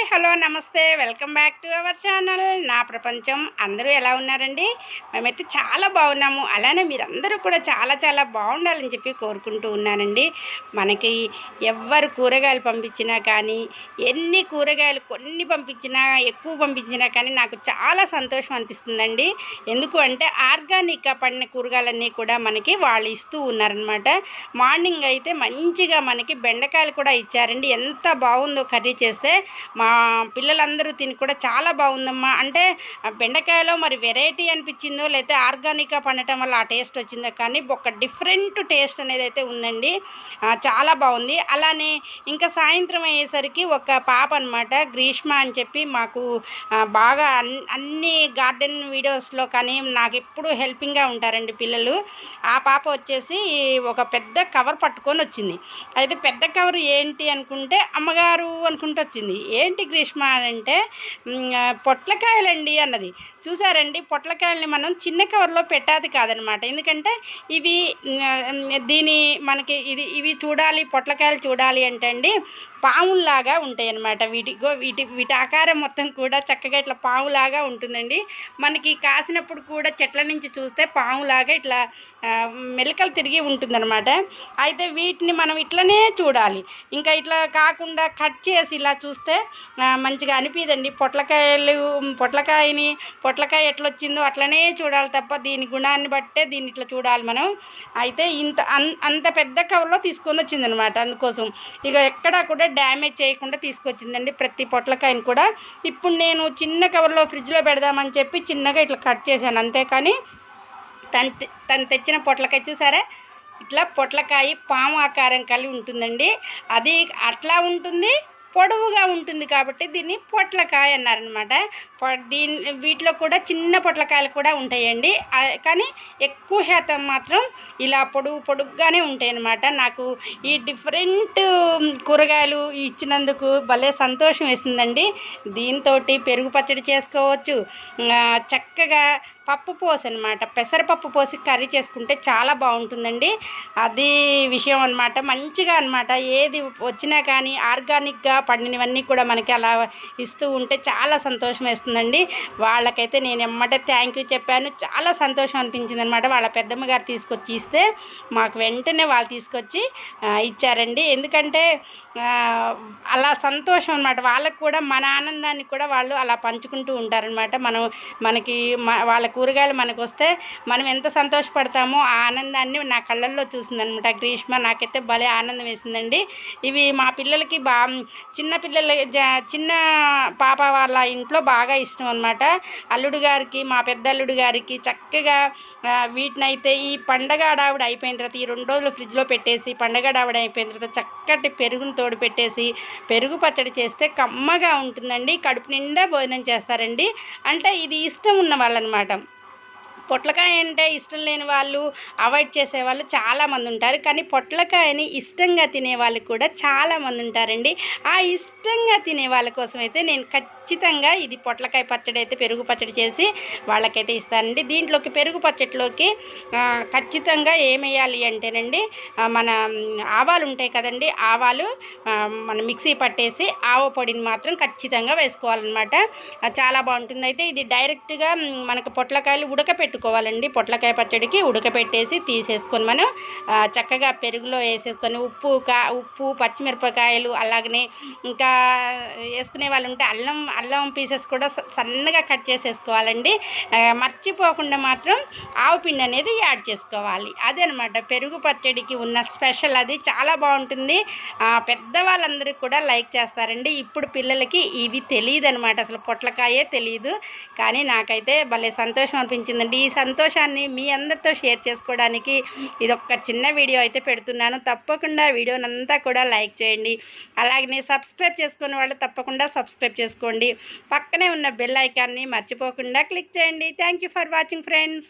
Hello నమస్తే welcome back to our channel నా ప్రపంచం. అందరూ ఎలా ఉన్నారండి? మేమైతే చాలా బాగున్నాము. అలానే మీరందరూ కూడా చాలా చాలా బాగుండాలని చెప్పి కోరుకుంటూ ఉన్నానండి. మనకి ఎవ్వరు కూరగాయలు పంపించినా కానీ, ఎన్ని కూరగాయలు కొన్ని పంపించినా ఎక్కువ పంపించినా కానీ నాకు చాలా సంతోషం అనిపిస్తుందండి. ఎందుకు అంటే ఆర్గానిక్గా పండిన కూరగాయలన్నీ కూడా మనకి వాళ్ళు ఇస్తూ ఉన్నారనమాట. మార్నింగ్ అయితే మంచిగా మనకి బెండకాయలు కూడా ఇచ్చారండి. ఎంత బాగుందో కర్రీ చేస్తే. మా పిల్లలందరూ తిని కూడా చాలా బాగుందమ్మా అంటే బెండకాయలో మరి వెరైటీ అనిపించిందో లేకపోతే ఆర్గానిక్గా పండటం వల్ల ఆ టేస్ట్ వచ్చిందో కానీ ఒక డిఫరెంట్ టేస్ట్ అనేది అయితే ఉందండి. చాలా బాగుంది. అలానే ఇంకా సాయంత్రం అయ్యేసరికి ఒక పాప అనమాట, గ్రీష్మ అని చెప్పి మాకు బాగా అన్ని గార్డెన్ వీడియోస్లో కానీ నాకు ఎప్పుడు హెల్పింగ్గా ఉంటారండి పిల్లలు. ఆ పాప వచ్చేసి ఒక పెద్ద కవర్ పట్టుకొని వచ్చింది. అయితే పెద్ద కవర్ ఏంటి అనుకుంటే అమ్మగారు అనుకుంటూ వచ్చింది. ఏంటి గ్రీష్మ అని అంటే పొట్లకాయలండి అన్నది. చూసారండి, పొట్లకాయలని మనం చిన్న కవర్లో పెట్టాది కాదనమాట. ఎందుకంటే ఇవి మనకి ఇవి చూడాలి, పొట్లకాయలు చూడాలి అంటే అండి పాముల్లాగా ఉంటాయి అన్నమాట. వీటి ఆకారం మొత్తం కూడా చక్కగా ఇట్లా పాములాగా ఉంటుందండి. మనకి కాసినప్పుడు కూడా చెట్ల నుంచి చూస్తే పాములాగా ఇట్లా మెలికలు తిరిగి ఉంటుందన్నమాట. అయితే వీటిని మనం ఇట్లనే చూడాలి. ఇంకా ఇట్లా కాకుండా కట్ చేసి ఇలా చూస్తే మంచిగా అనిపిదండి. పొట్లకాయ ఎట్లొచ్చిందో అట్లనే చూడాలి తప్ప దీని గుణాన్ని బట్టే దీన్ని ఇట్లా చూడాలి మనం. అయితే అంత పెద్ద కవర్లో తీసుకొని వచ్చిందనమాట. అందుకోసం ఇక ఎక్కడా కూడా డ్యామేజ్ చేయకుండా తీసుకొచ్చిందండి ప్రతి పొట్లకాయని కూడా. ఇప్పుడు నేను చిన్న కవర్లో ఫ్రిడ్జ్లో పెడదామని చెప్పి చిన్నగా ఇట్లా కట్ చేశాను అంతేకాని తను తెచ్చిన పొట్లకాయ చూసారా, ఇట్లా పొట్లకాయ పాము ఆకారం కలిగి ఉంటుందండి. అది అట్లా ఉంటుంది, పొడవుగా ఉంటుంది కాబట్టి దీన్ని పొట్లకాయ అన్నారనమాట. వీటిలో కూడా చిన్న పొట్లకాయలు కూడా ఉంటాయండి. కానీ ఎక్కువ శాతం మాత్రం ఇలా పొడుగ్గానే ఉంటాయి అన్నమాట. నాకు ఈ డిఫరెంట్ కూరగాయలు ఇచ్చినందుకు భలే సంతోషం వేసిందండి. దీంతో పెరుగు పచ్చడి చేసుకోవచ్చు. చక్కగా పప్పు పోసి అనమాట, పెసరపప్పు పోసి కర్రీ చేసుకుంటే చాలా బాగుంటుందండి. అది విషయం అనమాట. మంచిగా అనమాట ఏది వచ్చినా కానీ ఆర్గానిక్గా పండినవన్నీ కూడా మనకి అలా ఇస్తూ ఉంటే చాలా సంతోషం వేస్తుందండి. వాళ్ళకైతే నేను ఎమ్మటే థ్యాంక్ యూ చెప్పాను. చాలా సంతోషం అనిపించింది అనమాట. వాళ్ళ పెద్దమ్మ గారు తీసుకొచ్చి ఇస్తే మాకు వెంటనే వాళ్ళు తీసుకొచ్చి ఇచ్చారండి. ఎందుకంటే అలా సంతోషం అనమాట. వాళ్ళకు కూడా మన ఆనందాన్ని కూడా వాళ్ళు అలా పంచుకుంటూ ఉంటారనమాట. మనకి వాళ్ళ కూరగాయలు మనకు వస్తే మనం ఎంత సంతోషపడతామో ఆ ఆనందాన్ని నా కళ్ళల్లో చూసిందనమాట గ్రీష్మ. నాకైతే భలే ఆనందం వేసిందండి. ఇవి మా పిల్లలకి చిన్న పాప వాళ్ళ ఇంట్లో బాగా ఇష్టం అనమాట. అల్లుడు గారికి, మా పెద్ద అల్లుడు గారికి చక్కగా వీటినైతే ఈ పండగ ఆడావిడ అయిపోయిన తర్వాత ఈ 2 రోజులు ఫ్రిడ్జ్లో పెట్టేసి పండగ ఆడావిడ అయిపోయిన తర్వాత చక్కటి పెరుగును తోడు పెట్టేసి పెరుగు పచ్చడి చేస్తే కమ్మగా ఉంటుందండి. కడుపు నిండా భోజనం చేస్తారండి. అంటే ఇది ఇష్టం ఉన్న వాళ్ళనమాట. పొట్లకాయ అంటే ఇష్టం లేని వాళ్ళు, అవాయిడ్ చేసేవాళ్ళు చాలామంది ఉంటారు. కానీ పొట్లకాయని ఇష్టంగా తినే వాళ్ళు కూడా చాలామంది ఉంటారండి. ఆ ఇష్టంగా తినే వాళ్ళ కోసం అయితే నేను ఖచ్చితంగా ఇది పొట్లకాయ పచ్చడి అయితే పెరుగు పచ్చడి చేసి వాళ్ళకైతే ఇస్తానండి. దీంట్లోకి పెరుగు పచ్చడిలోకి ఖచ్చితంగా ఏమేయాలి అంటేనండి మన ఆవాలు ఉంటాయి కదండి, ఆవాలు మన మిక్సీ పట్టేసి ఆవ పొడిని మాత్రం ఖచ్చితంగా వేసుకోవాలన్నమాట. చాలా బాగుంటుంది. అయితే ఇది డైరెక్ట్గా మనకు పొట్లకాయలు ఉడకపెట్టుకోవాలండి. పొట్లకాయ పచ్చడికి ఉడకపెట్టేసి తీసేసుకొని మనం చక్కగా పెరుగులో వేసేసుకొని ఉప్పు పచ్చిమిరపకాయలు అలాగనే ఇంకా వేసుకునే వాళ్ళు ఉంటే అల్లం పీసెస్ కూడా సన్నగా కట్ చేసేసుకోవాలండి. మర్చిపోకుండా మాత్రం ఆవు పిండి అనేది యాడ్ చేసుకోవాలి. అదే అనమాట పెరుగు పచ్చడికి ఉన్న స్పెషల్. అది చాలా బాగుంటుంది. పెద్దవాళ్ళందరికీ కూడా లైక్ చేస్తారండి. ఇప్పుడు పిల్లలకి ఇవి తెలియదు అనమాట, అసలు పొట్లకాయే తెలియదు. కానీ నాకైతే భలే సంతోషం అనిపించిందండి. ఈ సంతోషాన్ని మీ అందరితో షేర్ చేసుకోవడానికి ఇదొక చిన్న వీడియో అయితే పెడుతున్నాను. తప్పకుండా వీడియోనంతా కూడా లైక్ చేయండి. అలాగే సబ్స్క్రైబ్ చేసుకునే వాళ్ళు తప్పకుండా సబ్స్క్రైబ్ చేసుకోండి. పక్కనే ఉన్న బెల్ ఐకాన్ని మర్చిపోకుండా క్లిక్ చేయండి. Thank you for watching friends.